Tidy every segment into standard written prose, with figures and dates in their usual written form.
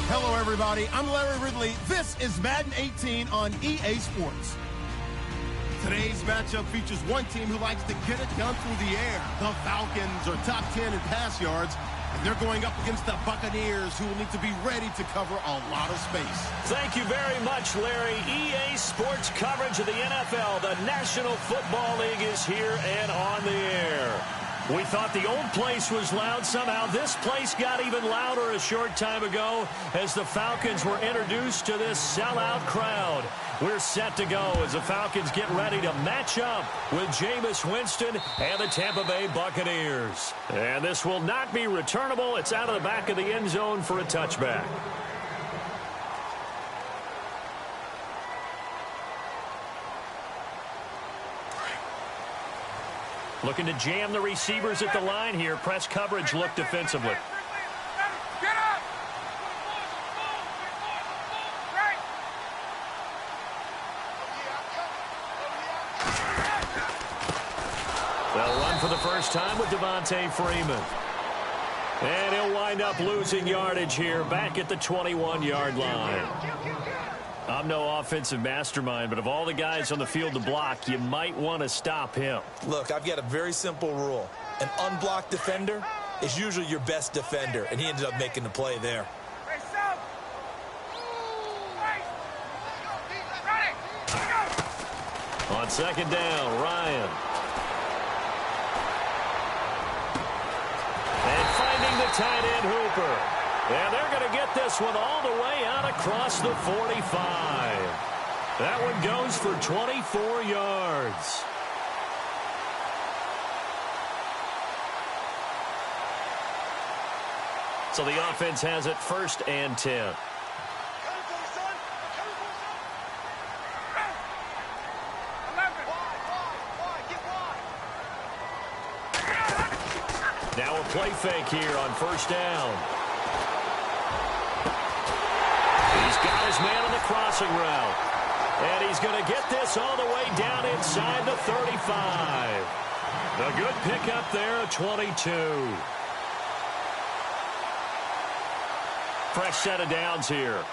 Hello, everybody. I'm Larry Ridley. This is Madden 18 on EA Sports. Today's matchup features one team who likes to get it done through the air. The Falcons are top 10 in pass yards, and they're going up against the Buccaneers, who will need to be ready to cover a lot of space. Thank you very much, Larry. EA Sports coverage of the NFL. The National Football League is here and on the air. We thought the old place was loud. Somehow this place got even louder a short time ago as the Falcons were introduced to this sellout crowd. We're set to go as the Falcons get ready to match up with Jameis Winston and the Tampa Bay Buccaneers. And this will not be returnable. It's out of the back of the end zone for a touchback. Looking to jam the receivers at the line here. Press coverage look defensively. They'll run for the first time with Devontae Freeman. And he'll wind up losing yardage here back at the 21-yard line. I'm no offensive mastermind, but of all the guys on the field to block, you might want to stop him. Look, I've got a very simple rule. An unblocked defender is usually your best defender, and he ended up making the play there. On second down, Ryan. And finding the tight end, Hooper. And they're going to get this one all the way out across the 45. That one goes for 24 yards. So the offense has it 1st and 10. Now a play fake here on 1st down. He's got his man on the crossing route. And he's going to get this all the way down inside the 35. A good pickup there at 22. Fresh set of downs here.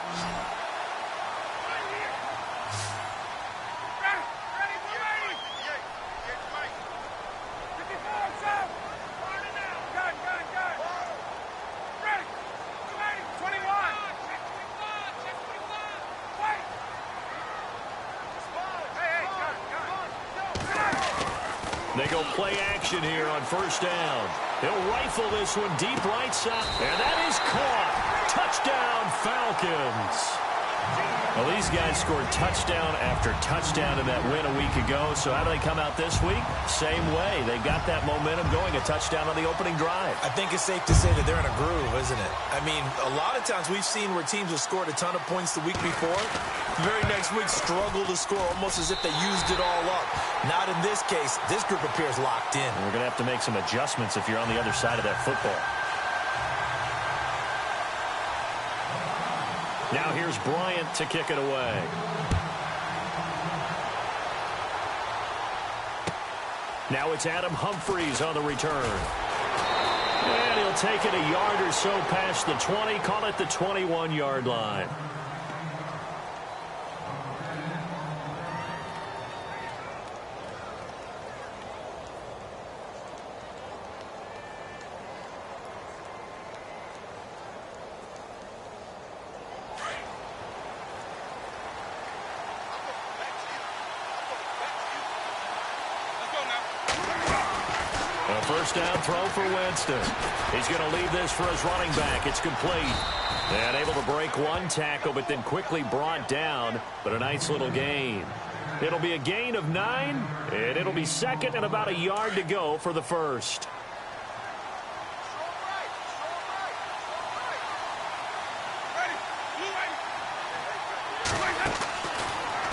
They go play action here on 1st down. He'll rifle this one deep right side. And that is caught. Touchdown, Falcons. Well, these guys scored touchdown after touchdown in that win a week ago. So how do they come out this week? Same way. They got that momentum going, a touchdown on the opening drive. I think it's safe to say that they're in a groove, isn't it? I mean, a lot of times we've seen where teams have scored a ton of points the week before. The very next week struggle to score almost as if they used it all up. Not in this case. This group appears locked in. We're going to have to make some adjustments if you're on the other side of that football. Now here's Bryant to kick it away. Now it's Adam Humphries on the return. And he'll take it a yard or so past the 20, call it the 21-yard line. First down throw for Winston. He's going to leave this for his running back. It's complete. And able to break one tackle, but then quickly brought down. But a nice little gain. It'll be a gain of 9, and it'll be 2nd and about a yard to go for the first.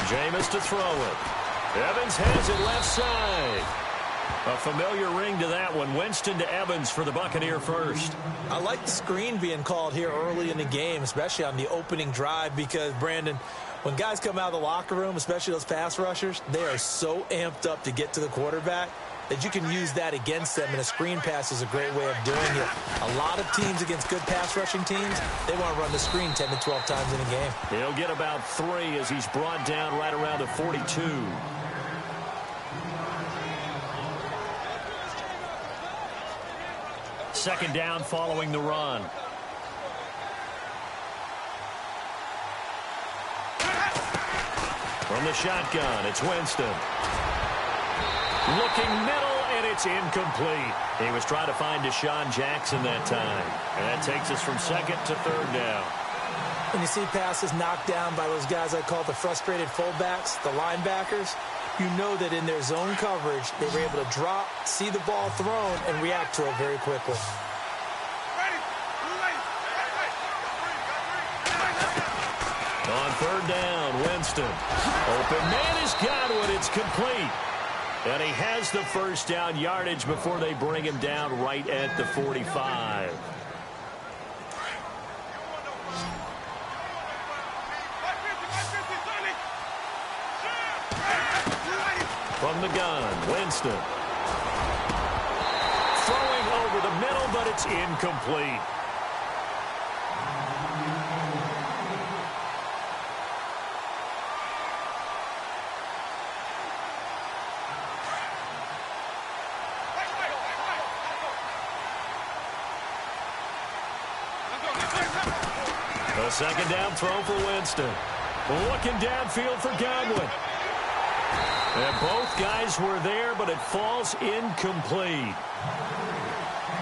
Jameis to throw it. Evans has it left side. A familiar ring to that one. Winston to Evans for the Buccaneer first. I like the screen being called here early in the game, especially on the opening drive, because, Brandon, when guys come out of the locker room, especially those pass rushers, they are so amped up to get to the quarterback. that you can use that against them, and a screen pass is a great way of doing it. A lot of teams against good pass rushing teams, they want to run the screen 10 to 12 times in a game. He'll get about 3 as he's brought down right around the 42. Second down following the run. From the shotgun, it's Winston. Looking middle, and it's incomplete. He was trying to find Deshaun Jackson that time. And that takes us from second to third down. When you see passes knocked down by those guys I call the frustrated fullbacks, the linebackers, you know that in their zone coverage, they were able to drop, see the ball thrown, and react to it very quickly. On third down, Winston. Open man is Godwin. It's complete. And he has the first down yardage before they bring him down right at the 45. From the gun, Winston. Throwing over the middle, but it's incomplete. A second down throw for Winston. Looking downfield for Godwin. And both guys were there, but it falls incomplete.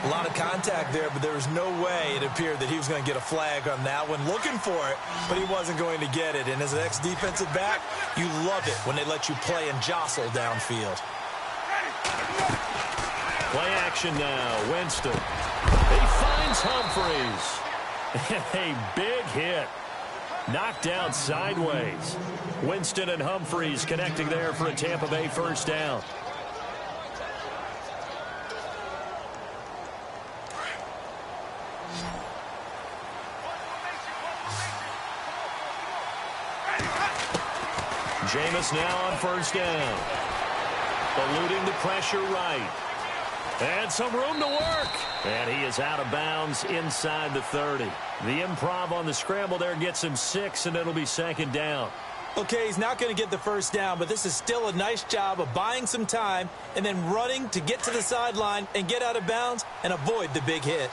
A lot of contact there, but there was no way it appeared that he was going to get a flag on that one. Looking for it, but he wasn't going to get it. And as an ex-defensive back, you love it when they let you play and jostle downfield. Play action now. Winston. He finds Humphreys. A big hit. Knocked down sideways. Winston and Humphreys connecting there for a Tampa Bay first down. Jameis now on first down. Eluding the pressure right. And some room to work. And he is out of bounds inside the 30. The improv on the scramble there gets him 6, and it'll be second down. Okay, he's not going to get the first down, but this is still a nice job of buying some time and then running to get to the sideline and get out of bounds and avoid the big hit.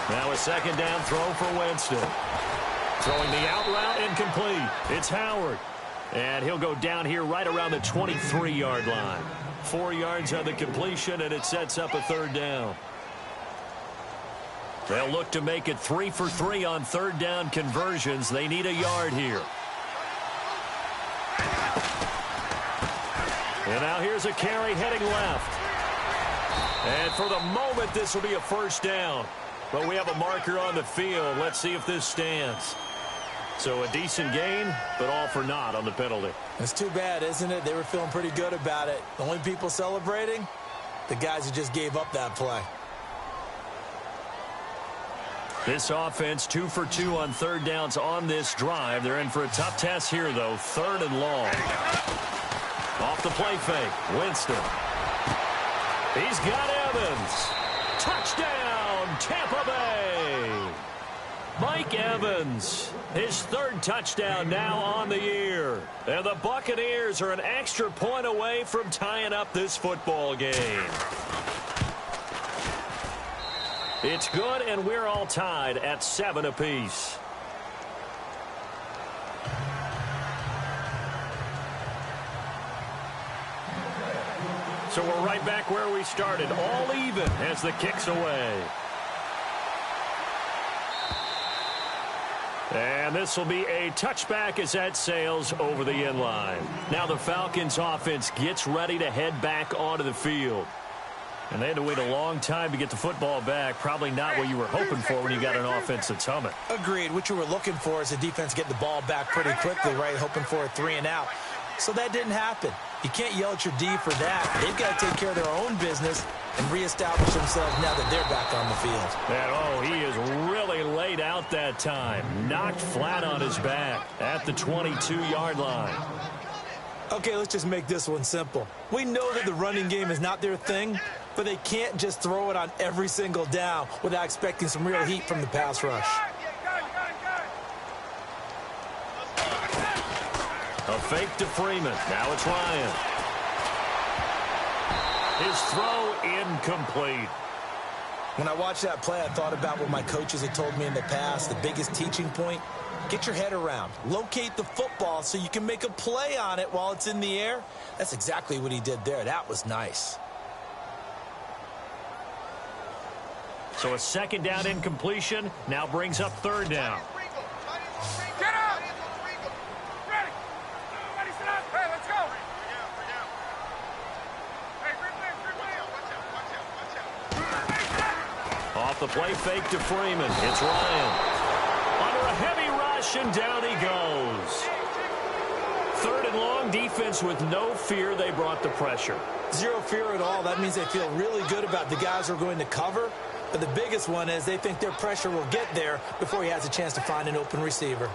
Now a second down throw for Winston. Throwing the out route incomplete. It's Howard. And he'll go down here right around the 23-yard line. 4 yards on the completion, and it sets up a third down. They'll look to make it 3 for 3 on third down conversions. They need a yard here. And now here's a carry heading left. And for the moment, this will be a first down. But we have a marker on the field. Let's see if this stands. So a decent gain, but all for naught on the penalty. It's too bad, isn't it? They were feeling pretty good about it. The only people celebrating, the guys who just gave up that play. This offense 2 for 2 on third downs on this drive. They're in for a tough test here, though. Third and long. Off the play fake. Winston. He's got Evans. Touchdown, Tampa Bay. Mike Evans, his third touchdown now on the year. And the Buccaneers are an extra point away from tying up this football game. It's good, and we're all tied at 7 apiece. So we're right back where we started, all even as the kick's away. And this will be a touchback as that sails over the end line. Now the Falcons offense gets ready to head back onto the field. And they had to wait a long time to get the football back. Probably not what you were hoping for when you got an offense that's humming. Agreed. What you were looking for is the defense getting the ball back pretty quickly, right? Hoping for a 3 and out. So that didn't happen. You can't yell at your D for that. They've got to take care of their own business and reestablish themselves now that they're back on the field. And, he is really laid out that time. Knocked flat on his back at the 22-yard line. Okay, let's just make this one simple. We know that the running game is not their thing, but they can't just throw it on every single down without expecting some real heat from the pass rush. A fake to Freeman. Now it's Ryan. His throw incomplete. When I watched that play, I thought about what my coaches had told me in the past. The biggest teaching point, get your head around. Locate the football so you can make a play on it while it's in the air. That's exactly what he did there. That was nice. So a second down incompletion now brings up third down. Get up! Ready! Ready, sit up! Hey, let's go! Hey, watch out. Off the play fake to Freeman. It's Ryan. Under a heavy rush, and down he goes. Third and long, defense with no fear. They brought the pressure. Zero fear at all. That means they feel really good about the guys who are going to cover. But the biggest one is they think their pressure will get there before he has a chance to find an open receiver.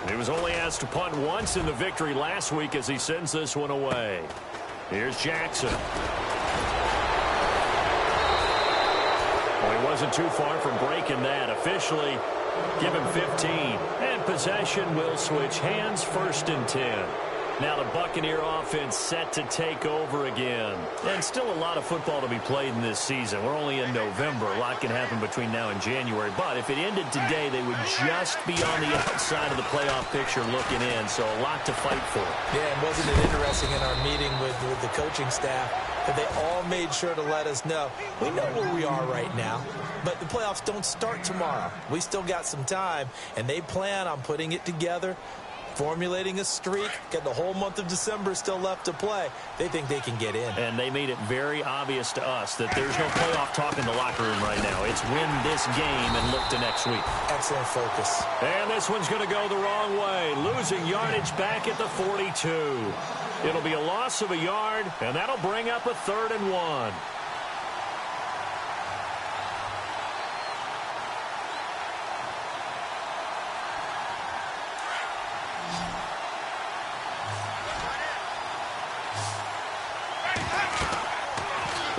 He was only asked to punt once in the victory last week as he sends this one away. Here's Jackson. Well, he wasn't too far from breaking that. Officially, give him 15. And possession will switch hands, 1st and 10. Now the Buccaneer offense set to take over again. And still a lot of football to be played in this season. We're only in November. A lot can happen between now and January. But if it ended today, they would just be on the outside of the playoff picture looking in. So a lot to fight for. Yeah, and wasn't it interesting in our meeting with the coaching staff that they all made sure to let us know, we know where we are right now, but the playoffs don't start tomorrow. We still got some time, and they plan on putting it together, formulating a streak, got the whole month of December still left to play. They think they can get in. And they made it very obvious to us that there's no playoff talk in the locker room right now. It's win this game and look to next week. Excellent focus. And this one's going to go the wrong way. Losing yardage back at the 42. It'll be a loss of a yard, and that'll bring up a 3rd and 1.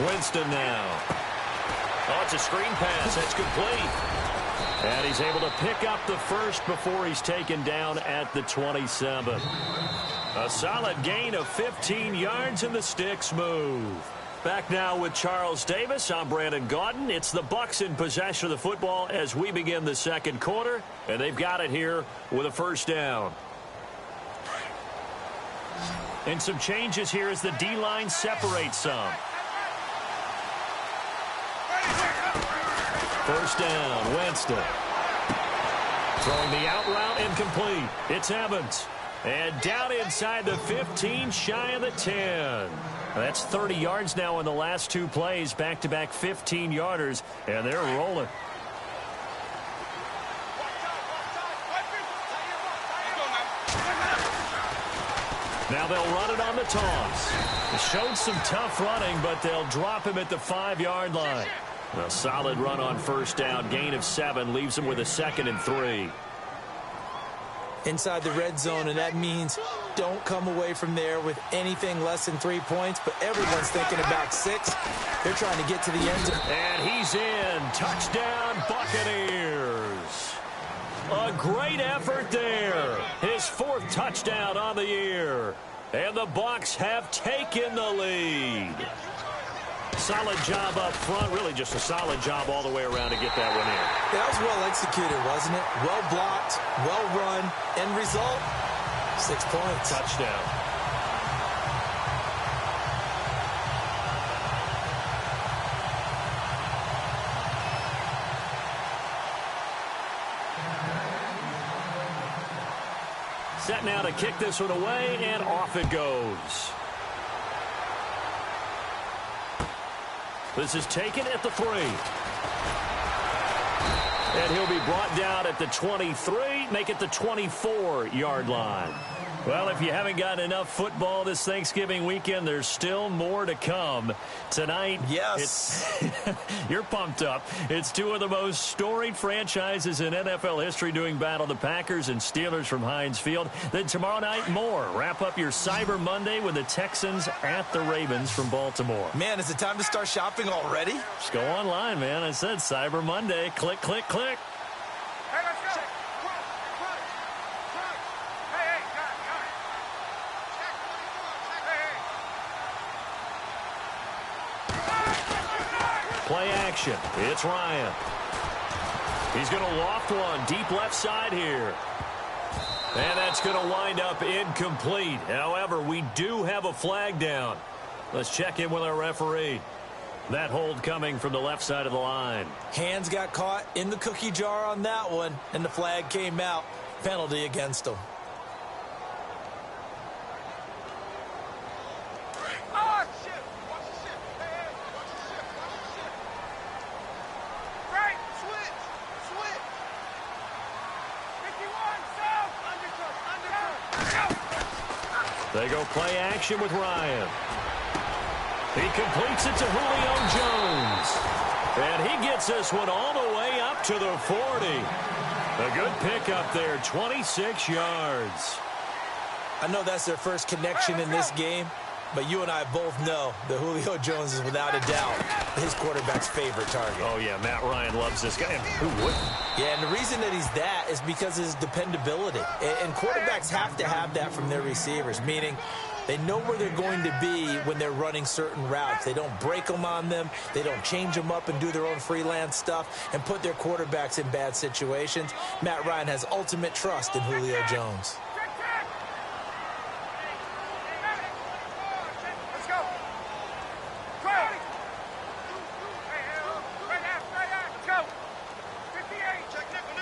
Winston now. Oh, it's a screen pass. That's complete. And he's able to pick up the first before he's taken down at the 27. A solid gain of 15 yards, and the sticks move. Back now with Charles Davis. I'm Brandon Gaudin. It's the Bucs in possession of the football as we begin the second quarter, and they've got it here with a 1st down. And some changes here as the D-line separates some. 1st down, Winston. Throwing the out route incomplete. It's Evans. And down inside the 15, shy of the 10. That's 30 yards now in the last 2 plays. Back-to-back 15-yarders, and they're rolling. Now they'll run it on the toss. It showed some tough running, but they'll drop him at the 5-yard line. A solid run on 1st down. Gain of 7 leaves him with a 2nd and 3. Inside the red zone, and that means don't come away from there with anything less than 3 points, but everyone's thinking about 6. They're trying to get to the end zone. And he's in. Touchdown, Buccaneers. A great effort there. His 4th touchdown on the year. And the Bucs have taken the lead. Solid job up front. Really just a solid job all the way around to get that one in. That was well executed, wasn't it? Well blocked, well run. End result, 6 points. Touchdown. Set now to kick this one away, and off it goes. This is taken at the 3. And he'll be brought down at the 23, make it the 24-yard line. Well, if you haven't gotten enough football this Thanksgiving weekend, there's still more to come. Tonight, yes, you're pumped up. It's two of the most storied franchises in NFL history doing battle, the Packers and Steelers from Heinz Field. Then tomorrow night, more. Wrap up your Cyber Monday with the Texans at the Ravens from Baltimore. Man, is it time to start shopping already? Just go online, man. I said Cyber Monday. Click, click, click. Hey, let's go. Hey, got it. Play action. It's Ryan. He's going to loft one deep left side here. And that's going to wind up incomplete. However, we do have a flag down. Let's check in with our referee. That hold coming from the left side of the line. Hands got caught in the cookie jar on that one, and the flag came out. Penalty against him. Oh, shit. Watch the shit. Hey, watch the shit. Watch the shit. Right. Switch. 51, south. Undercut. They go play action with Ryan. He completes it to Julio Jones. And he gets this one all the way up to the 40. A good pickup there, 26 yards. I know that's their first connection in this game, but you and I both know that Julio Jones is without a doubt his quarterback's favorite target. Oh, yeah, Matt Ryan loves this guy. And who wouldn't? Yeah, and the reason that he's that is because of his dependability. And quarterbacks have to have that from their receivers, meaning they know where they're going to be when they're running certain routes. They don't break them on them. They don't change them up and do their own freelance stuff and put their quarterbacks in bad situations. Matt Ryan has ultimate trust in Julio Jones. Let's go. Let's go. 58. Check nickel.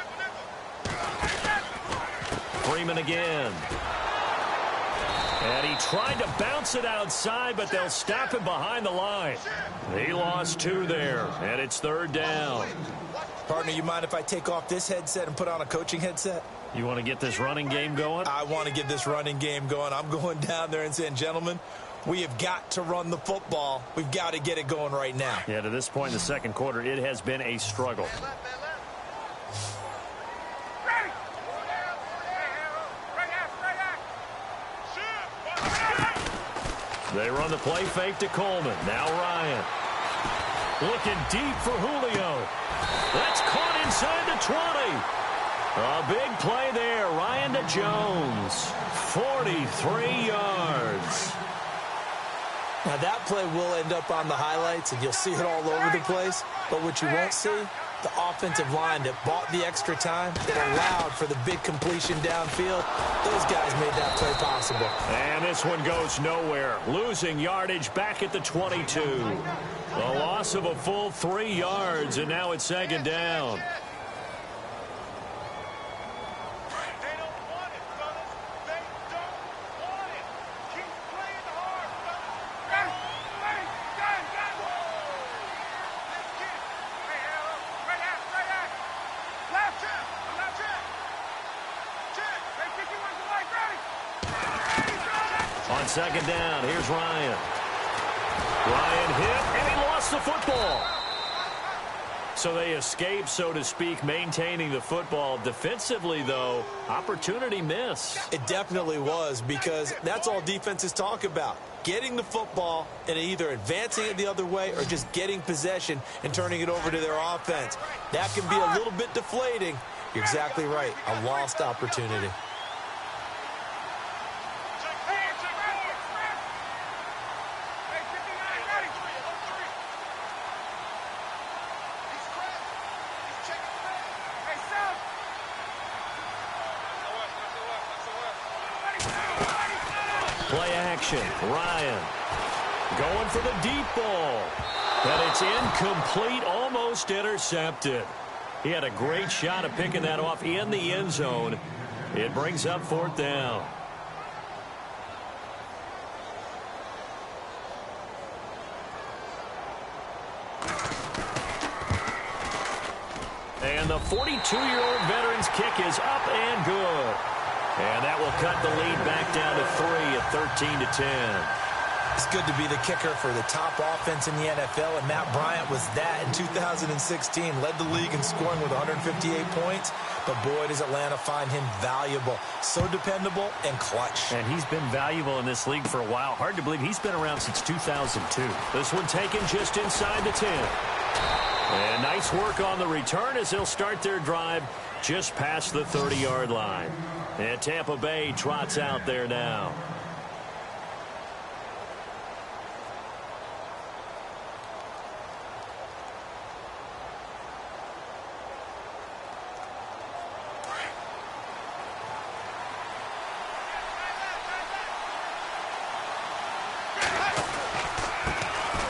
Freeman again. And he tried to bounce it outside, but they'll stop him behind the line. He lost 2 there, and it's 3rd down. Partner, you mind if I take off this headset and put on a coaching headset? You want to get this running game going? I want to get this running game going. I'm going down there and saying, gentlemen, we have got to run the football. We've got to get it going right now. Yeah, to this point in the second quarter, it has been a struggle. They run the play fake to Coleman. Now Ryan. Looking deep for Julio. That's caught inside the 20. A big play there. Ryan to Jones. 43 yards. Now that play will end up on the highlights, and you'll see it all over the place. But what you won't see, the offensive line that bought the extra time, that allowed for the big completion downfield, those guys made that play possible. And this one goes nowhere. Losing yardage back at the 22. A loss of a full 3 yards, and now it's 2nd down. On 2nd down, here's Ryan. Ryan hit, and he lost the football. So they escape, so to speak, maintaining the football. Defensively, though, opportunity missed. It definitely was, because that's all defenses talk about. Getting the football and either advancing it the other way or just getting possession and turning it over to their offense. That can be a little bit deflating. You're exactly right. A lost opportunity. Play action. Ryan going for the deep ball. But it's incomplete, almost intercepted. He had a great shot at picking that off in the end zone. It brings up 4th down. And the 42-year-old veteran's kick is up and good. And that will cut the lead back down to 3 at 13-10. It's good to be the kicker for the top offense in the NFL, and Matt Bryant was that in 2016. Led the league in scoring with 158 points, but boy, does Atlanta find him valuable. So dependable and clutch. And he's been valuable in this league for a while. Hard to believe he's been around since 2002. This one taken just inside the 10. And nice work on the return as they'll start their drive just past the 30-yard line. And Tampa Bay trots out there now.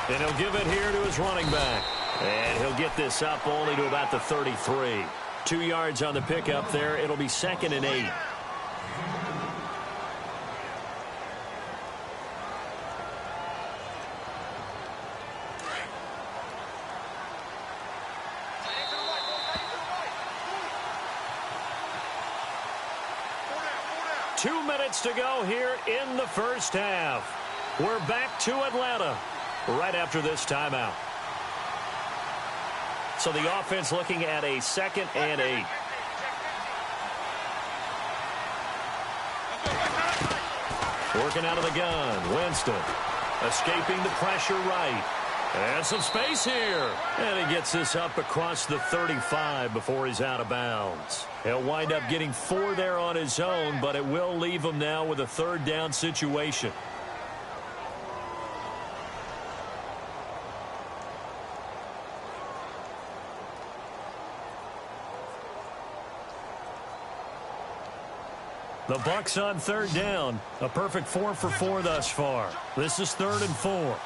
And he'll give it here to his running back. And he'll get this up only to about the 33. 2 yards on the pickup there. It'll be 2nd and 8. Two minutes to go here in the first half. We're back to Atlanta right after this timeout. So the offense looking at a 2nd and 8. Working out of the gun. Winston escaping the pressure right. And some space here. And he gets this up across the 35 before he's out of bounds. He'll wind up getting 4 there on his own, but it will leave him now with a 3rd down situation. The Bucs on 3rd down. A perfect 4 for 4 thus far. This is 3rd and 4.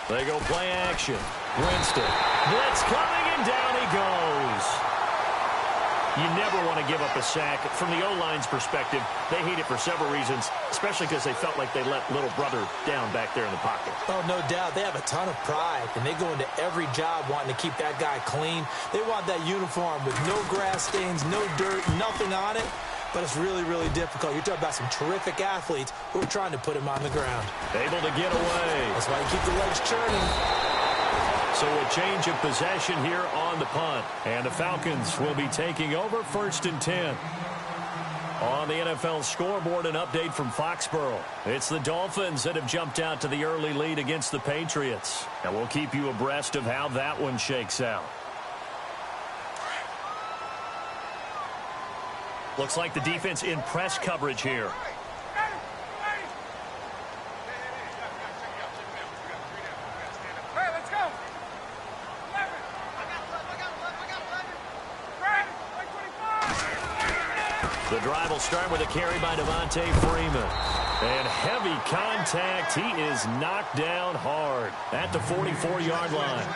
They go play action. Winston. Blitz coming, and down he goes. You never want to give up a sack. From the O-line's perspective, they hate it for several reasons, especially because they felt like they let little brother down back there in the pocket. Oh, no doubt. They have a ton of pride, and they go into every job wanting to keep that guy clean. They want that uniform with no grass stains, no dirt, nothing on it. But it's really, really difficult. You're talking about some terrific athletes who are trying to put him on the ground. Able to get away. That's why you keep the legs churning. So a change of possession here on the punt. And the Falcons will be taking over 1st and 10. On the NFL scoreboard, an update from Foxborough. It's the Dolphins that have jumped out to the early lead against the Patriots. And we'll keep you abreast of how that one shakes out. Looks like the defense in press coverage here. Hey, let's go. 11. The drive will start with a carry by Devontae Freeman. And heavy contact. He is knocked down hard at the 44-yard line.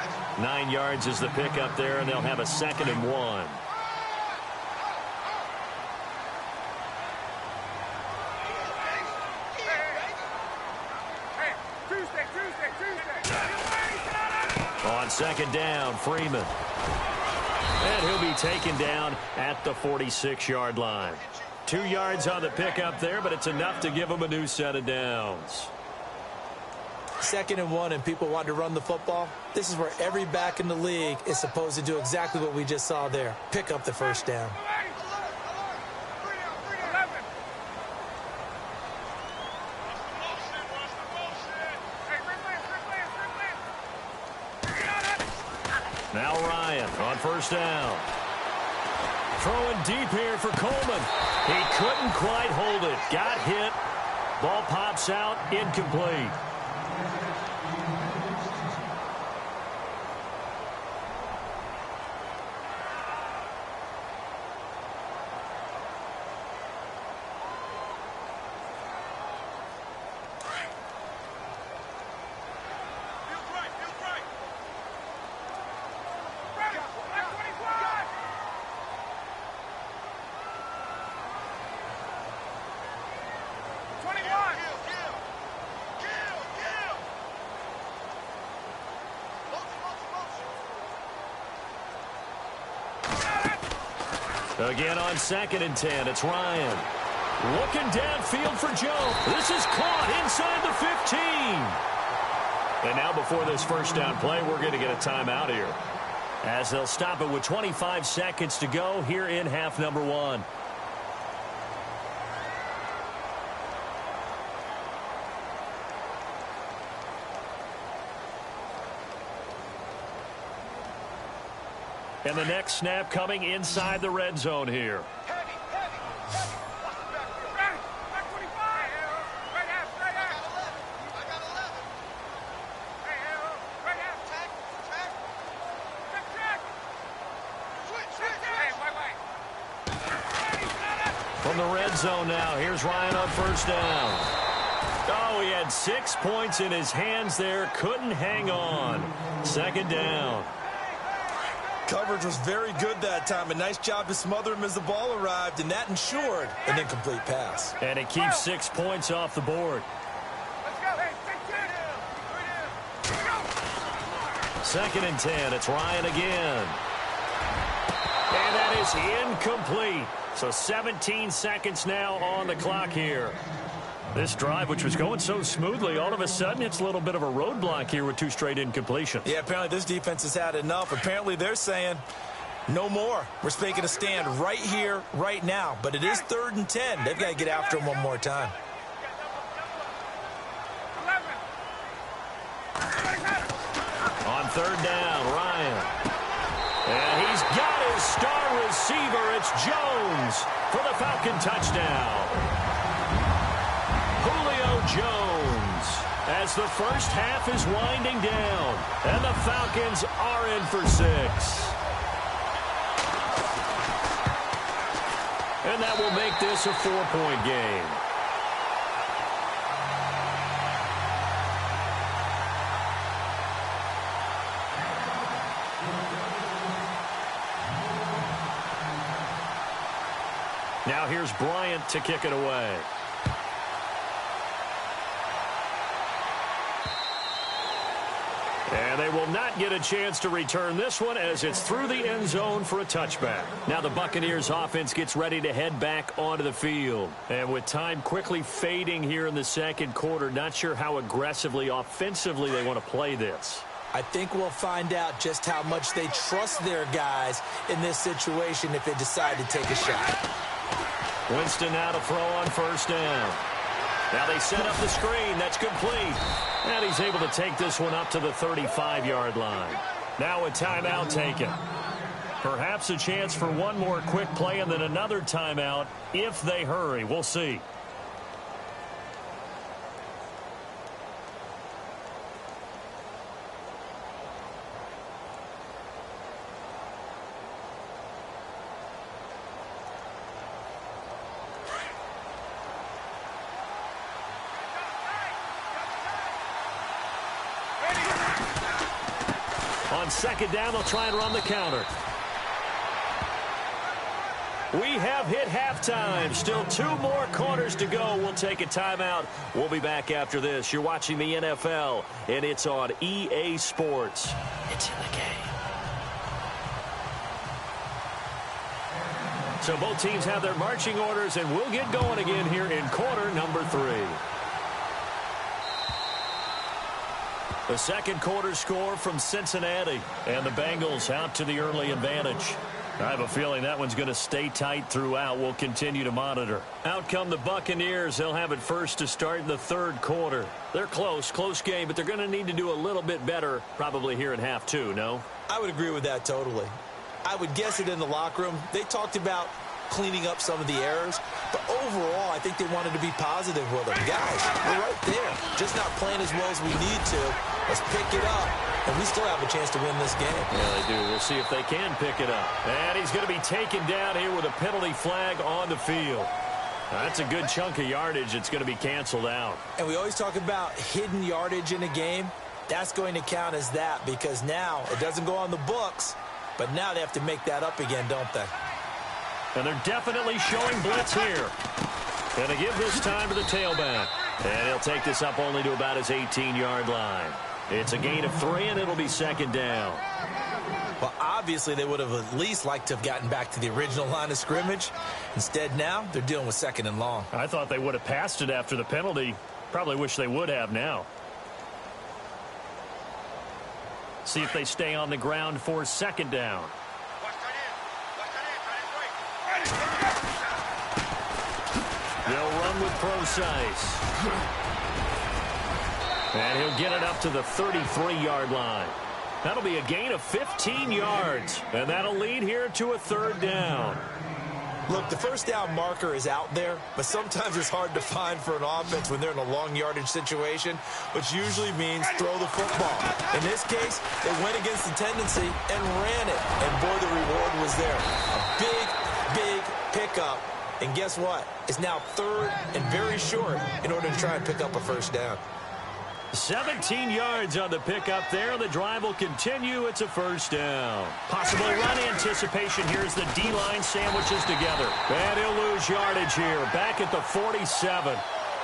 9 yards is the pickup there, and they'll have a 2nd and 1. On 2nd down, Freeman. And he'll be taken down at the 46-yard line. 2 yards on the pickup there, but it's enough to give him a new set of downs. 2nd and 1, and people want to run the football. This is where every back in the league is supposed to do exactly what we just saw there. Pick up the 1st down. Now Ryan on 1st down. Throwing deep here for Coleman. He couldn't quite hold it. Got hit. Ball pops out. Incomplete. Again on 2nd and 10, it's Ryan. Looking downfield for Joe. This is caught inside the 15. And now before this first down play, we're going to get a timeout here, as they'll stop it with 25 seconds to go here in half number 1. And the next snap coming inside the red zone here. Heavy. Ready. Back 25. Right half. I got 11. Hey, right half. Check. Switch. Hey, wait. From the red zone now, here's Ryan on first down. Oh, he had 6 points in his hands there. Couldn't hang on. 2nd down. Coverage was very good that time. A nice job to smother him as the ball arrived, and that ensured an incomplete pass. And it keeps 6 points off the board. Let's go. Hey, 2nd and 10. It's Ryan again. And that is incomplete. So 17 seconds now on the clock here. This drive, which was going so smoothly, all of a sudden it's a little bit of a roadblock here with 2 straight incompletions. Yeah, apparently this defense has had enough. Apparently they're saying no more. We're making a stand right here, right now. But it is 3rd and 10. They've got to get after him one more time. 11. On 3rd down, Ryan. And he's got his star receiver. It's Jones for the Falcon touchdown. Julio Jones, as the first half is winding down, and the Falcons are in for 6. And that will make this a 4-point game. Now here's Bryant to kick it away. And they will not get a chance to return this one, as it's through the end zone for a touchback. Now the Buccaneers offense gets ready to head back onto the field. And with time quickly fading here in the 2nd quarter, not sure how aggressively, offensively they want to play this. I think we'll find out just how much they trust their guys in this situation if they decide to take a shot. Winston now to throw on first down. Now they set up the screen. That's complete. And he's able to take this one up to the 35-yard line. Now a timeout taken. Perhaps a chance for one more quick play and then another timeout if they hurry. We'll see. On 2nd down, they'll try and run the counter. We have hit halftime. Still 2 more quarters to go. We'll take a timeout. We'll be back after this. You're watching the NFL, and it's on EA Sports. It's in the game. So both teams have their marching orders, and we'll get going again here in quarter number 3. The 2nd quarter score from Cincinnati, and the Bengals out to the early advantage. I have a feeling that one's going to stay tight throughout. We'll continue to monitor. Out come the Buccaneers. They'll have it first to start in the 3rd quarter. They're close game, but they're going to need to do a little bit better probably here in half 2, no? I would agree with that totally. I would guess it in the locker room. They talked about cleaning up some of the errors, but overall, I think they wanted to be positive with them. Guys, we're right there. Just not playing as well as we need to. Let's pick it up, and we still have a chance to win this game. Yeah, they do. We'll see if they can pick it up. And he's going to be taken down here with a penalty flag on the field. That's a good chunk of yardage. It's going to be canceled out. And we always talk about hidden yardage in a game. That's going to count as that, because now it doesn't go on the books, but now they have to make that up again, don't they? And they're definitely showing blitz here. And they give this time to the tailback. And he'll take this up only to about his 18-yard line. It's a gain of 3, and it'll be 2nd down. Well, obviously they would have at least liked to have gotten back to the original line of scrimmage. Instead now, they're dealing with 2nd and long. I thought they would have passed it after the penalty. Probably wish they would have now. See if they stay on the ground for 2nd down. They'll run with Procise. And he'll get it up to the 33-yard line. That'll be a gain of 15 yards. And that'll lead here to a 3rd down. Look, the 1st down marker is out there, but sometimes it's hard to find for an offense when they're in a long yardage situation, which usually means throw the football. In this case, they went against the tendency and ran it. And boy, the reward was there. A big, big pickup. And guess what? It's now 3rd and very short in order to try and pick up a 1st down. 17 yards on the pickup there. The drive will continue. It's a 1st down. Possible run anticipation here as the D-line sandwiches together. And he'll lose yardage here. Back at the 47.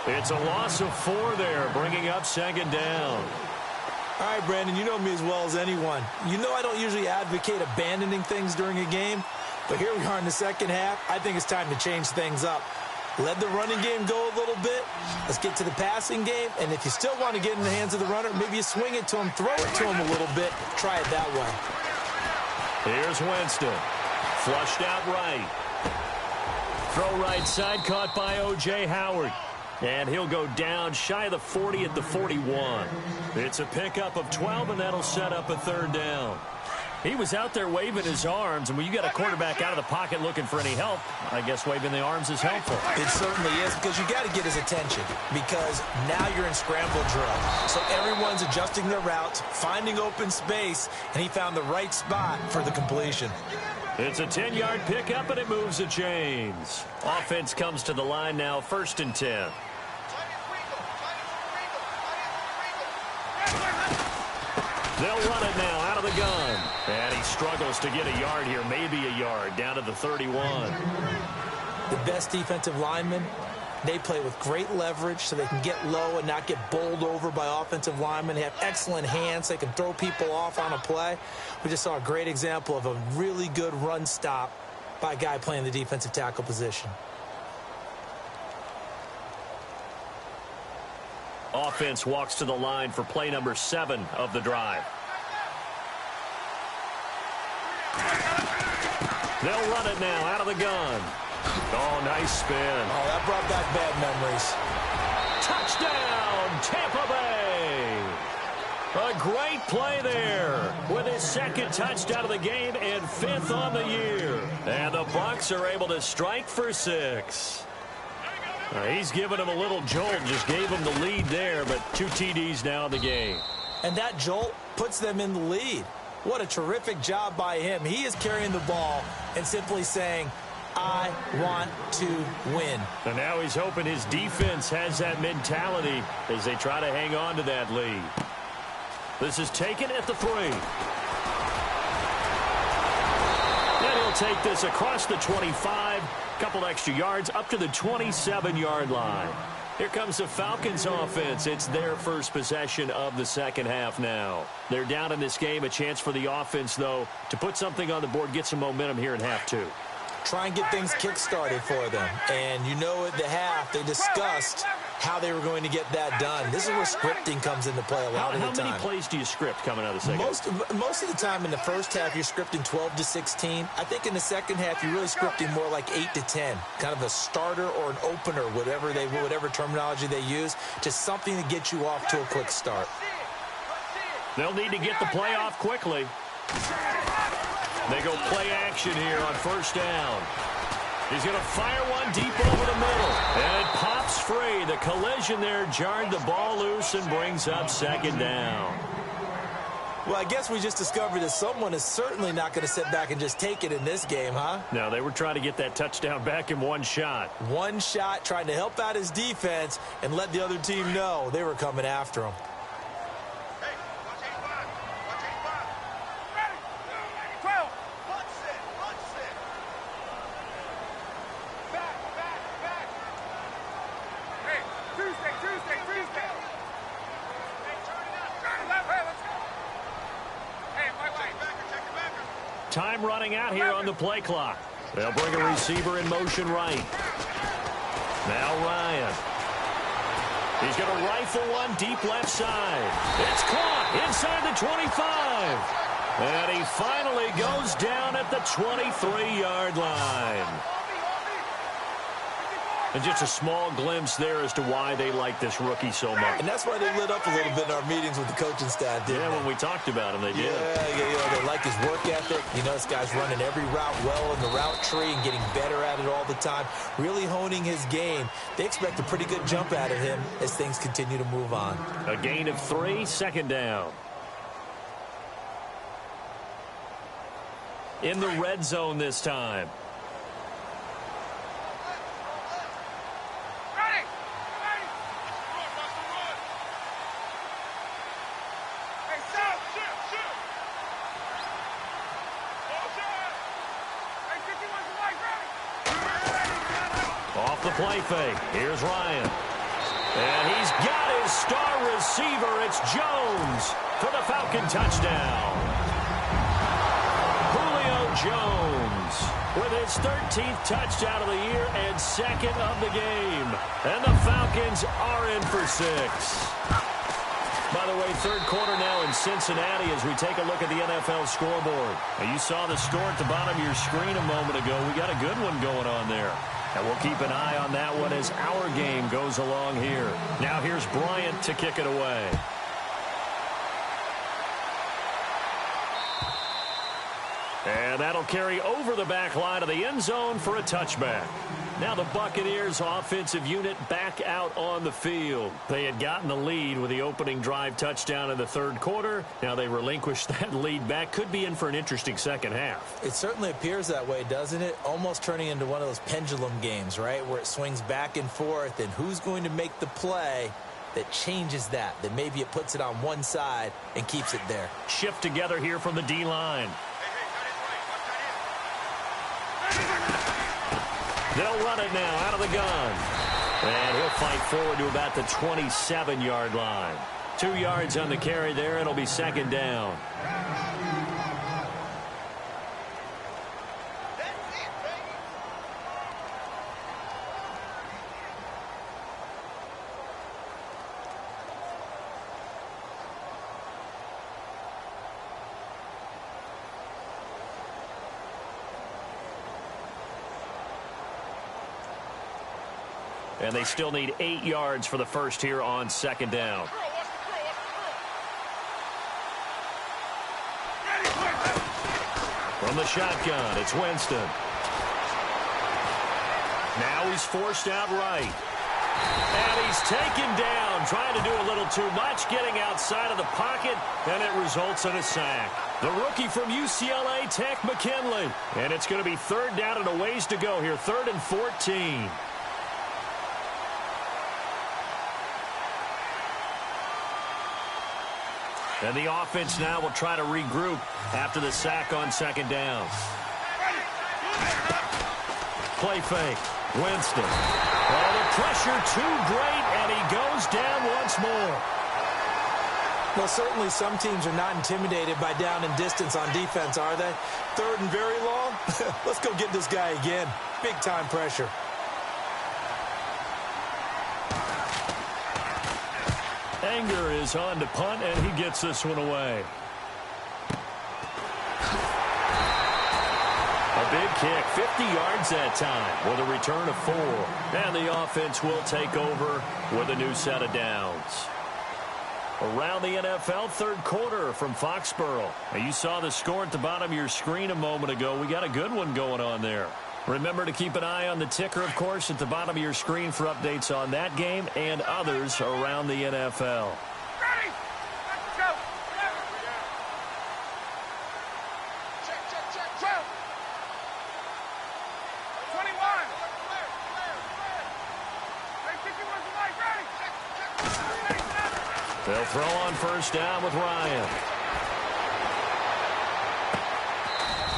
It's a loss of 4 there, bringing up 2nd down. All right, Brandon, you know me as well as anyone. You know I don't usually advocate abandoning things during a game. But here we are in the 2nd half. I think it's time to change things up. Let the running game go a little bit. Let's get to the passing game. And if you still want to get in the hands of the runner, maybe you swing it to him, throw it to him a little bit. Try it that way. Here's Winston. Flushed out right. Throw right side, caught by O.J. Howard. And he'll go down shy of the 40 at the 41. It's a pickup of 12, and that'll set up a 3rd down. He was out there waving his arms, and when you got a quarterback out of the pocket looking for any help, I guess waving the arms is helpful. It certainly is, because you got to get his attention, because now you're in scramble drill. So everyone's adjusting their routes, finding open space, and he found the right spot for the completion. It's a 10-yard pickup, and it moves the chains. Offense comes to the line now, 1st and 10. They'll run it now out of the gun. And he struggles to get a yard here, maybe a yard, down to the 31. The best defensive linemen, they play with great leverage so they can get low and not get bowled over by offensive linemen. They have excellent hands. They can throw people off on a play. We just saw a great example of a really good run stop by a guy playing the defensive tackle position. Offense walks to the line for play number 7 of the drive. They'll run it now out of the gun. Oh, nice spin. Oh, that brought back bad memories. Touchdown, Tampa Bay. A great play there with his 2nd touchdown of the game and 5th on the year. And the Bucs are able to strike for 6. He's given him a little jolt, just gave him the lead there, but 2 TDs now in the game. And that jolt puts them in the lead. What a terrific job by him. He is carrying the ball and simply saying, I want to win. And now he's hoping his defense has that mentality as they try to hang on to that lead. This is taken at the 3. And he'll take this across the 25. Couple extra yards up to the 27-yard line. Here comes the Falcons offense. It's their first possession of the 2nd half now. They're down in this game. A chance for the offense, though, to put something on the board, get some momentum here in half 2. Try and get things kick-started for them. And you know at the half, they discussed how they were going to get that done. This is where scripting comes into play a lot of the time. How many plays do you script coming out of the 2nd? Most of the time in the 1st half, you're scripting 12 to 16. I think in the 2nd half, you're really scripting more like 8 to 10. Kind of a starter or an opener, whatever terminology they use. Just something to get you off to a quick start. They'll need to get the play off quickly. They go play action here on 1st down. He's going to fire one deep over the middle. And it pops free. The collision there jarred the ball loose and brings up 2nd down. Well, I guess we just discovered that someone is certainly not going to sit back and just take it in this game, huh? No, they were trying to get that touchdown back in one shot. One shot, trying to help out his defense and let the other team know they were coming after him. Time running out here on the play clock. They'll bring a receiver in motion right. Now Ryan. He's going to rifle one deep left side. It's caught inside the 25. And he finally goes down at the 23-yard line. And just a small glimpse there as to why they like this rookie so much. And that's why they lit up a little bit in our meetings with the coaching staff, didn't they? When we talked about him, they did. Yeah, they like his work ethic. You know, this guy's running every route well in the route tree and getting better at it all the time, really honing his game. They expect a pretty good jump out of him as things continue to move on. A gain of 3, second down. In the red zone this time. Off the play fake. Here's Ryan. And he's got his star receiver. It's Jones for the Falcon touchdown. Jones with his 13th touchdown of the year and second of the game. And the Falcons are in for 6. By the way, third quarter now in Cincinnati as we take a look at the NFL scoreboard. Now, you saw the score at the bottom of your screen a moment ago. We got a good one going on there. And we'll keep an eye on that one as our game goes along here. Now here's Bryant to kick it away. And that'll carry over the back line of the end zone for a touchback. Now the Buccaneers offensive unit back out on the field. They had gotten the lead with the opening drive touchdown in the third quarter. Now they relinquished that lead back. Could be in for an interesting second half. It certainly appears that way, doesn't it? Almost turning into one of those pendulum games, right? Where it swings back and forth, and who's going to make the play that changes that maybe it puts it on one side and keeps it there. Shift together here from the D-line. They'll run it now out of the gun. And he'll fight forward to about the 27-yard line. 2 yards on the carry there. It'll be second down. And they still need 8 yards for the first here on second down. From the shotgun, it's Winston. Now he's forced out right. And he's taken down, trying to do a little too much, getting outside of the pocket, and it results in a sack. The rookie from UCLA, Tech McKinley. And it's going to be third down and a ways to go here, 3rd and 14. And the offense now will try to regroup after the sack on second down. Play fake. Winston. Oh, the pressure too great, and he goes down once more. Well, certainly some teams are not intimidated by down and distance on defense, are they? 3rd and very long? Let's go get this guy again. Big-time pressure. Anger is on to punt, and he gets this one away. A big kick, 50 yards that time, with a return of 4. And the offense will take over with a new set of downs. Around the NFL, third quarter from Foxborough. Now, you saw the score at the bottom of your screen a moment ago. We got a good one going on there. Remember to keep an eye on the ticker, of course, at the bottom of your screen for updates on that game and others around the NFL. Ready? Let's go. Check. 21. They'll throw on first down with Ryan.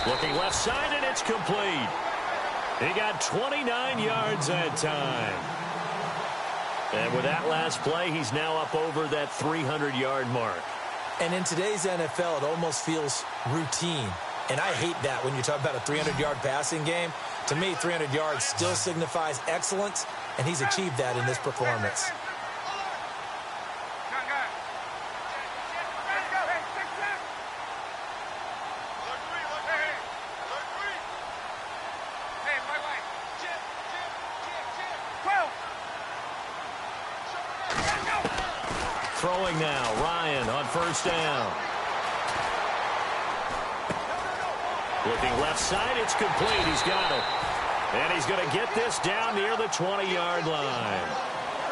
Looking left side, and it's complete. He got 29 yards that time. And with that last play, he's now up over that 300-yard mark. And in today's NFL, it almost feels routine. And I hate that when you talk about a 300-yard passing game. To me, 300 yards still signifies excellence, and he's achieved that in this performance. Throwing now, Ryan on first down. Looking left side, it's complete. He's got it. And he's going to get this down near the 20-yard line.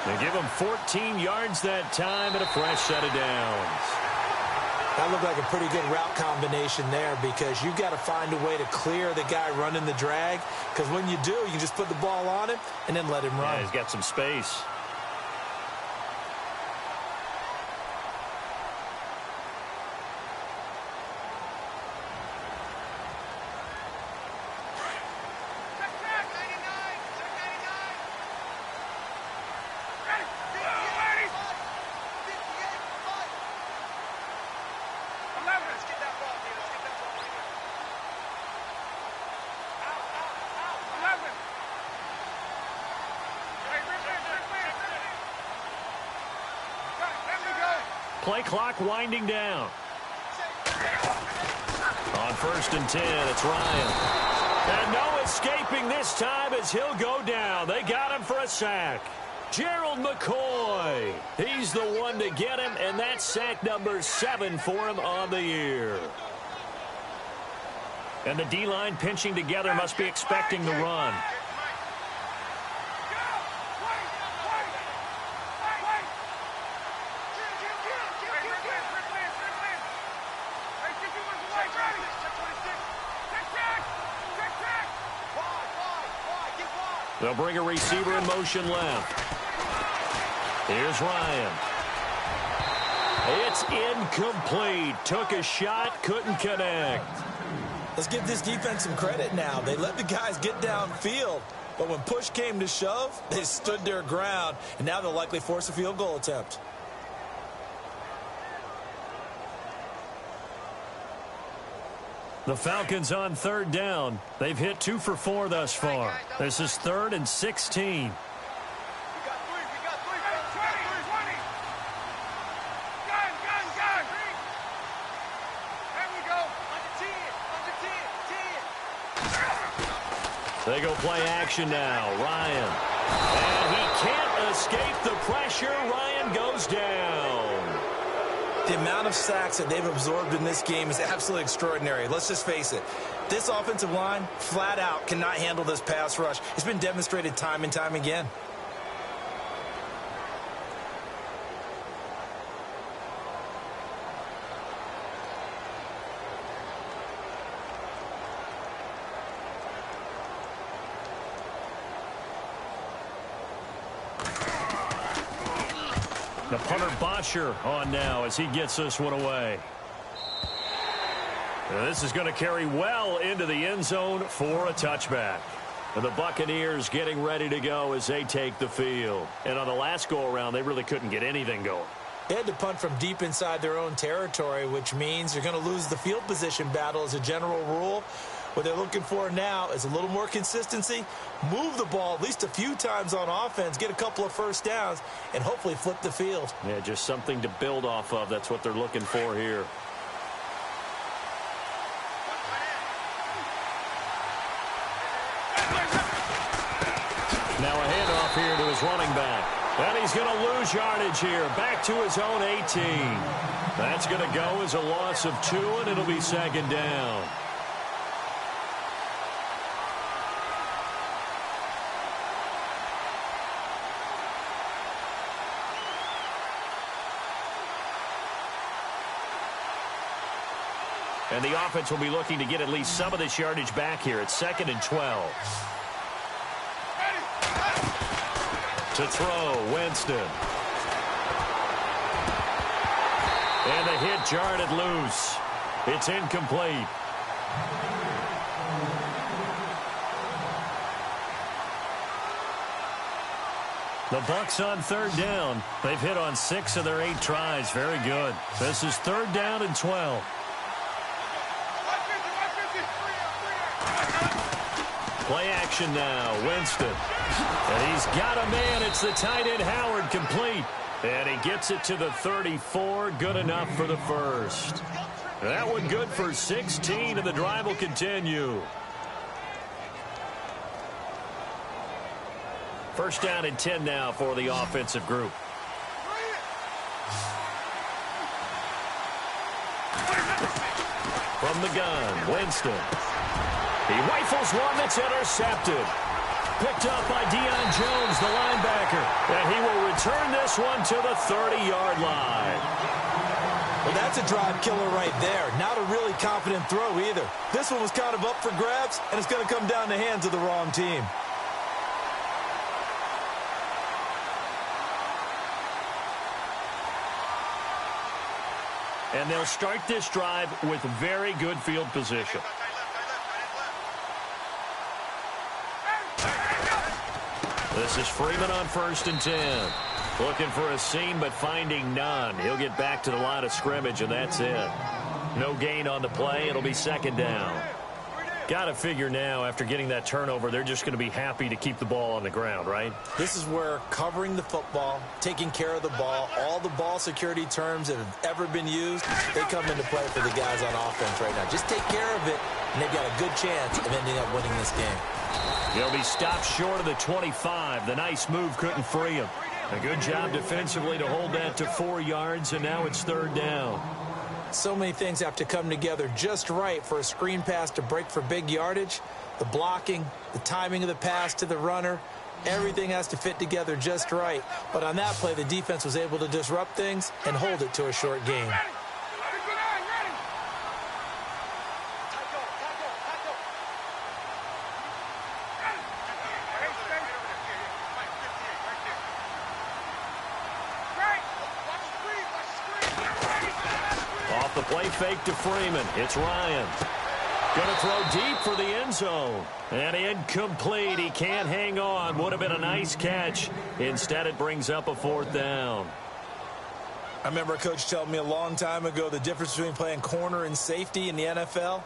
They give him 14 yards that time and a fresh set of downs. That looked like a pretty good route combination there because you've got to find a way to clear the guy running the drag, because when you do, you just put the ball on him and then let him run. Yeah, he's got some space. Play clock winding down. On first and 10, it's Ryan. And no escaping this time as he'll go down. They got him for a sack. Gerald McCoy. He's the one to get him, and that's sack number 7 for him on the year. And the D-line pinching together must be expecting the run. They'll bring a receiver in motion left. Here's Ryan. It's incomplete. Took a shot, couldn't connect. Let's give this defense some credit now. They let the guys get downfield, but when push came to shove, they stood their ground, and now they'll likely force a field goal attempt. The Falcons on third down. They've hit 2 for 4 thus far. This is 3rd and 16. They go play action now. Ryan. And he can't escape the pressure. Ryan goes down. The amount of sacks that they've absorbed in this game is absolutely extraordinary. Let's just face it. This offensive line, flat out, cannot handle this pass rush. It's been demonstrated time and time again. The punter Bosher on now as he gets this one away. Now this is going to carry well into the end zone for a touchback. And the Buccaneers getting ready to go as they take the field. And on the last go-around, they really couldn't get anything going. They had to punt from deep inside their own territory, which means you're going to lose the field position battle as a general rule. What they're looking for now is a little more consistency, move the ball at least a few times on offense, get a couple of first downs, and hopefully flip the field. Yeah, just something to build off of. That's what they're looking for here. Now a handoff here to his running back. And he's going to lose yardage here. Back to his own 18. That's going to go as a loss of 2, and it'll be 2nd down. And the offense will be looking to get at least some of this yardage back here. It's 2nd and 12. To throw, Winston. And the hit jarred it loose. It's incomplete. The Bucs on 3rd down. They've hit on 6 of their 8 tries. Very good. This is 3rd down and 12. Play action now. Winston. And he's got a man. It's the tight end Howard, complete. And he gets it to the 34. Good enough for the first. That one good for 16, and the drive will continue. First down and 10 now for the offensive group. From the gun, Winston. He rifles one that's intercepted. Picked up by Deion Jones, the linebacker. And he will return this one to the 30-yard line. Well, that's a drive killer right there. Not a really confident throw either. This one was kind of up for grabs, and it's going to come down the hands of the wrong team. And they'll start this drive with very good field position. This is Freeman on 1st and 10. Looking for a seam, but finding none. He'll get back to the line of scrimmage, and that's it. No gain on the play. It'll be second down. Got to figure now, after getting that turnover, they're just going to be happy to keep the ball on the ground, right? This is where covering the football, taking care of the ball, all the ball security terms that have ever been used, they come into play for the guys on offense right now. Just take care of it, and they've got a good chance of ending up winning this game. He'll be stopped short of the 25. The nice move couldn't free him. A good job defensively to hold that to 4 yards, and now it's third down. So many things have to come together just right for a screen pass to break for big yardage. The blocking, the timing of the pass to the runner, everything has to fit together just right. But on that play, the defense was able to disrupt things and hold it to a short gain. Off the play fake to Freeman. It's Ryan. Going to throw deep for the end zone. And incomplete. He can't hang on. Would have been a nice catch. Instead, it brings up a fourth down. I remember a coach telling me a long time ago the difference between playing corner and safety in the NFL.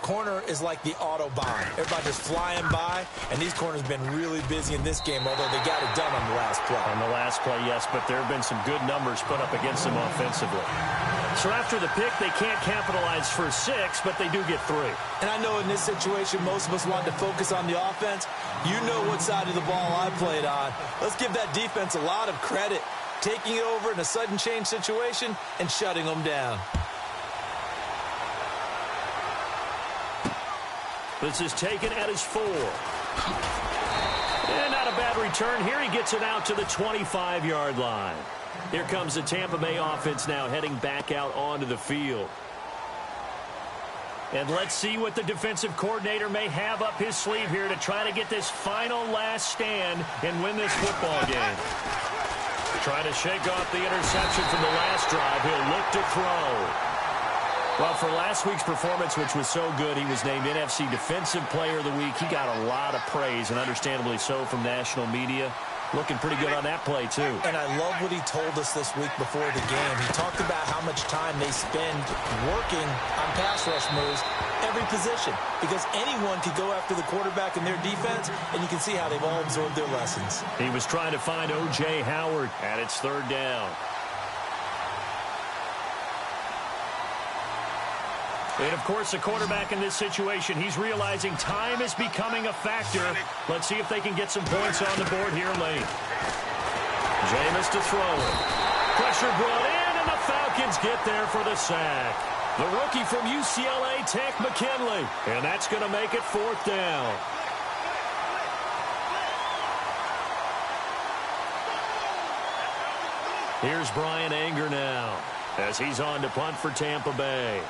Corner is like the Autobahn. Everybody just flying by, and these corners have been really busy in this game, although they got it done on the last play. On the last play, yes, but there have been some good numbers put up against them offensively. So after the pick, they can't capitalize for 6, but they do get 3. And I know in this situation, most of us wanted to focus on the offense. You know what side of the ball I played on. Let's give that defense a lot of credit, taking it over in a sudden change situation and shutting them down. This is taken at his 4. And not a bad return here. He gets it out to the 25-yard line. Here comes the Tampa Bay offense now heading back out onto the field. And let's see what the defensive coordinator may have up his sleeve here to try to get this final last stand and win this football game. Trying to shake off the interception from the last drive. He'll look to throw. Well, for last week's performance, which was so good, he was named NFC Defensive Player of the Week. He got a lot of praise, and understandably so, from national media. Looking pretty good on that play, too. And I love what he told us this week before the game. He talked about how much time they spend working on pass rush moves, every position, because anyone could go after the quarterback in their defense, and you can see how they've all absorbed their lessons. He was trying to find O.J. Howard, and it's third down. And, of course, the quarterback in this situation, he's realizing time is becoming a factor. Let's see if they can get some points on the board here late. Jameis to throw it. Pressure brought in, and the Falcons get there for the sack. The rookie from UCLA, Tank McKinley. And that's going to make it fourth down. Here's Brian Anger now as he's on to punt for Tampa Bay.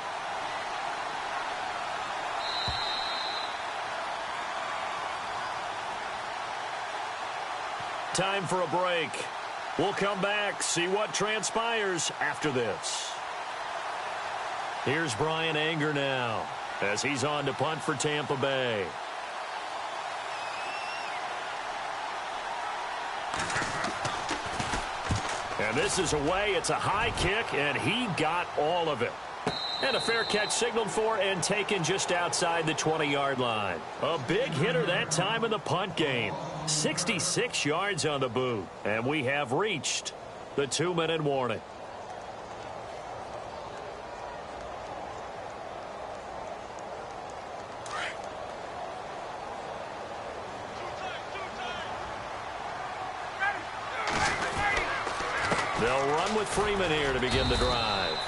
Time for a break. We'll come back, see what transpires after this. Here's Brian Anger now as he's on to punt for Tampa Bay. And this is away. It's a high kick, and he got all of it. And a fair catch signaled for and taken just outside the 20-yard line. A big hitter that time in the punt game. 66 yards on the boot. And we have reached the 2-minute warning. They'll run with Freeman here to begin the drive.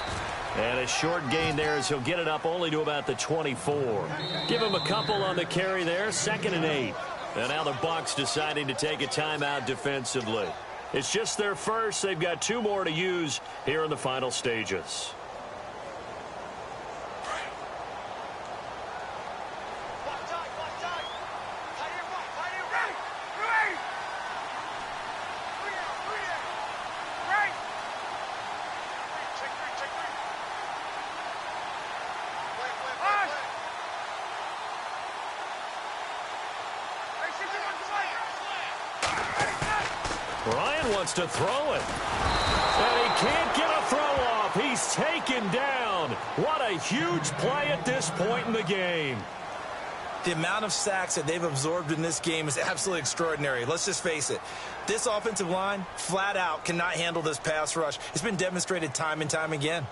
And a short gain there as he'll get it up only to about the 24. Give him a couple on the carry there, 2nd and 8. And now the Bucs deciding to take a timeout defensively. It's just their first. They've got 2 more to use here in the final stages. Ryan wants to throw it. And he can't get a throw off. He's taken down. What a huge play at this point in the game. The amount of sacks that they've absorbed in this game is absolutely extraordinary. Let's just face it. This offensive line, flat out, cannot handle this pass rush. It's been demonstrated time and time again.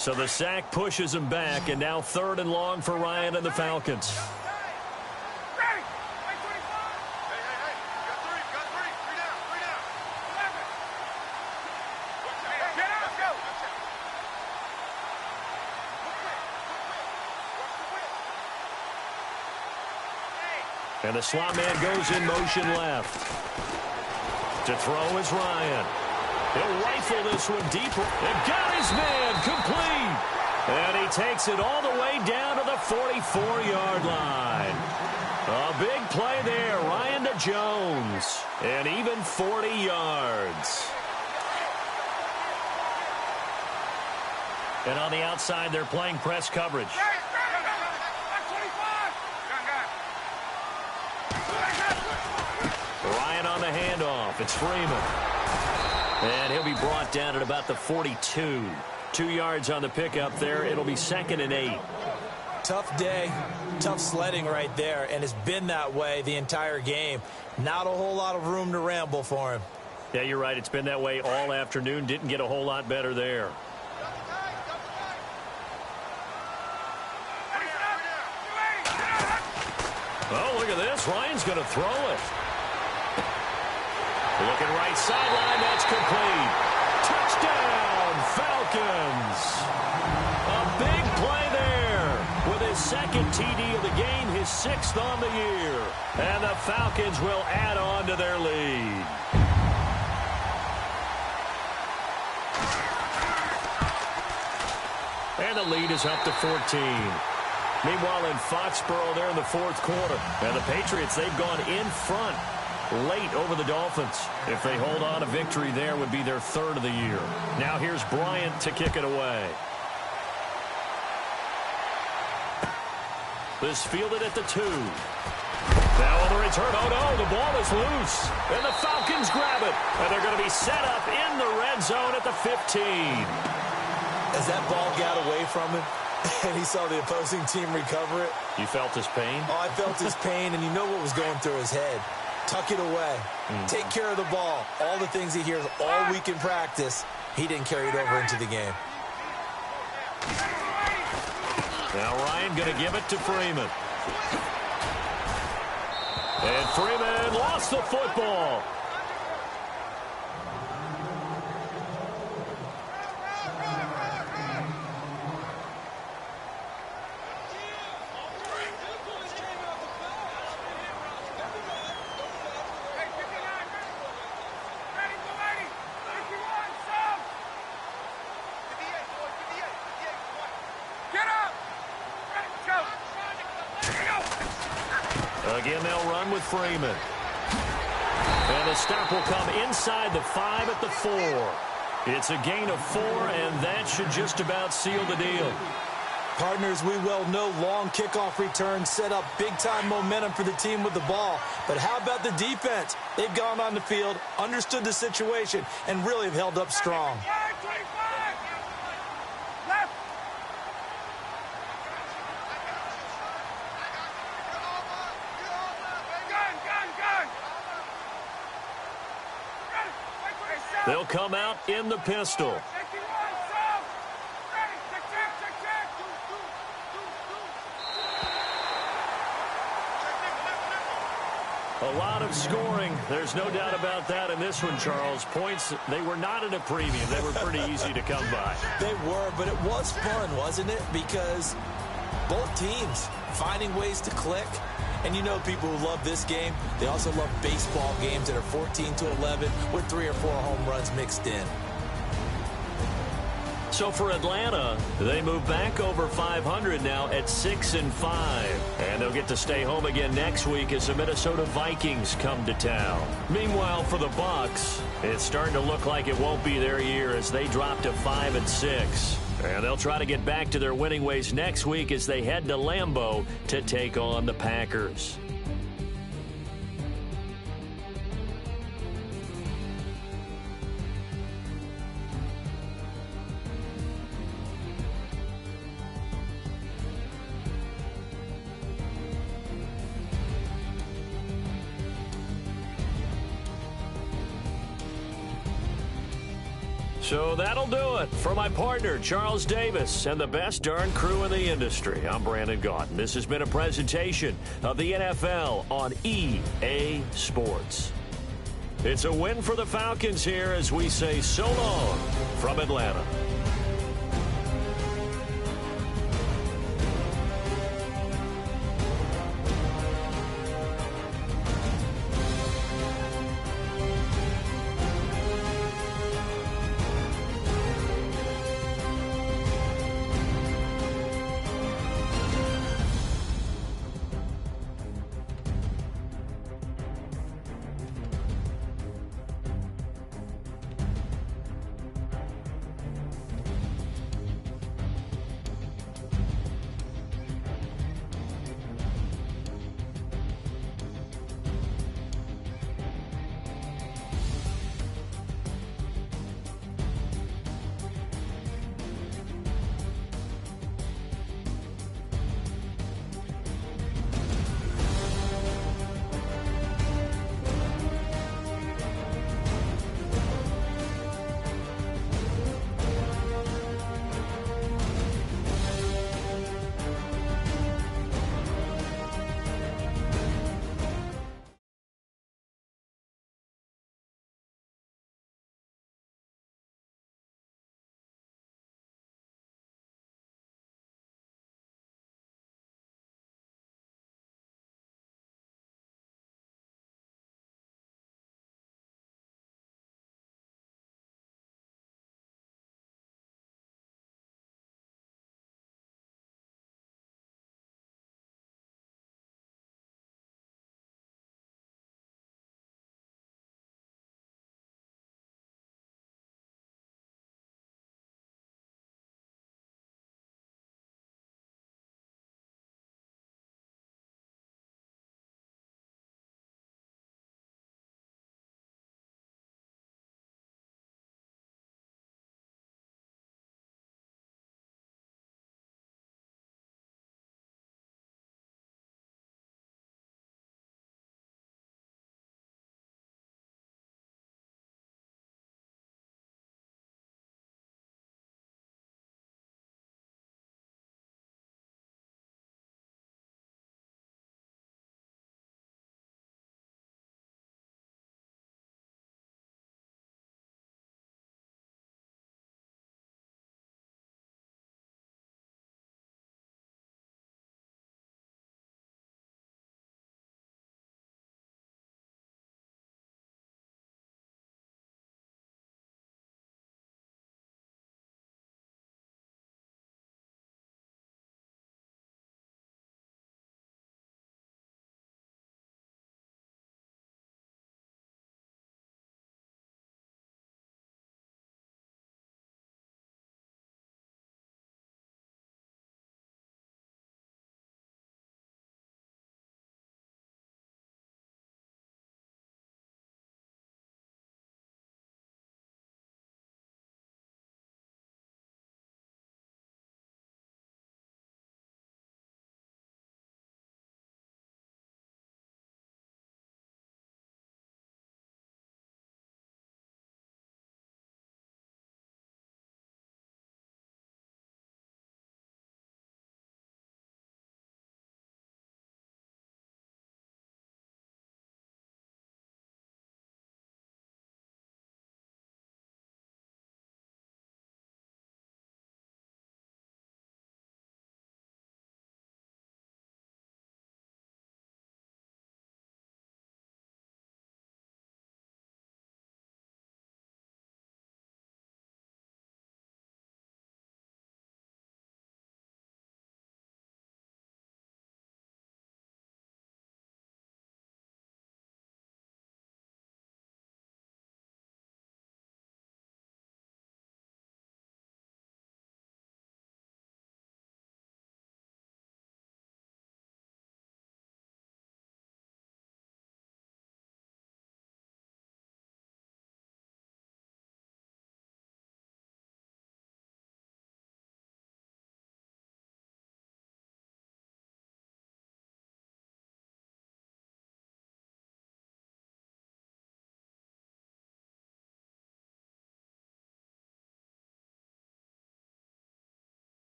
So the sack pushes him back, and now 3rd and long for Ryan and the Falcons. And the slot man goes in motion left. To throw is Ryan. He'll rifle this one deeper. And got his man complete. And he takes it all the way down to the 44-yard line. A big play there. Ryan to Jones. And even 40 yards. And on the outside, they're playing press coverage. Ryan on the handoff. It's Freeman. And he'll be brought down at about the 42. 2 yards on the pickup there. It'll be 2nd and 8. Tough day, tough sledding right there, and it's been that way the entire game. Not a whole lot of room to ramble for him. Yeah, you're right. It's been that way all afternoon. Didn't get a whole lot better there. Oh, look at this. Ryan's going to throw it. Looking right sideline, that's complete. Touchdown, Falcons. A big play there with his 2nd TD of the game, his 6th on the year. And the Falcons will add on to their lead. And the lead is up to 14. Meanwhile, in Foxborough, they're in the 4th quarter. And the Patriots, they've gone in front late over the Dolphins. If they hold on, a victory there would be their 3rd of the year. Now here's Bryant to kick it away. This fielded at the 2. Now on the return, oh no, the ball is loose. And the Falcons grab it. And they're going to be set up in the red zone at the 15. As that ball got away from him, and he saw the opposing team recover it. You felt his pain? Oh, I felt his pain, and you know what was going through his head. Tuck it away. Take care of the ball. All the things he hears all week in practice, he didn't carry it over into the game. Now Ryan going to give it to Freeman. And Freeman lost the football. Again, they'll run with Freeman. And the stop will come inside the 5 at the 4. It's a gain of 4, and that should just about seal the deal. Partners, we well know long kickoff returns set up big-time momentum for the team with the ball. But how about the defense? They've gone on the field, understood the situation, and really have held up strong. They'll come out in the pistol. A lot of scoring. There's no doubt about that in this one, Charles. Points, they were not at a premium. They were pretty easy to come by. They were, but it was fun, wasn't it? Because both teams finding ways to click. And you know people who love this game, they also love baseball games that are 14-11 with 3 or 4 home runs mixed in. So for Atlanta, they move back over 500 now at 6-5. And they'll get to stay home again next week as the Minnesota Vikings come to town. Meanwhile, for the Bucs, it's starting to look like it won't be their year as they drop to 5-6. And they'll try to get back to their winning ways next week as they head to Lambeau to take on the Packers. So that'll do it for my partner, Charles Davis, and the best darn crew in the industry. I'm Brandon Gaudin. This has been a presentation of the NFL on EA Sports. It's a win for the Falcons here as we say so long from Atlanta.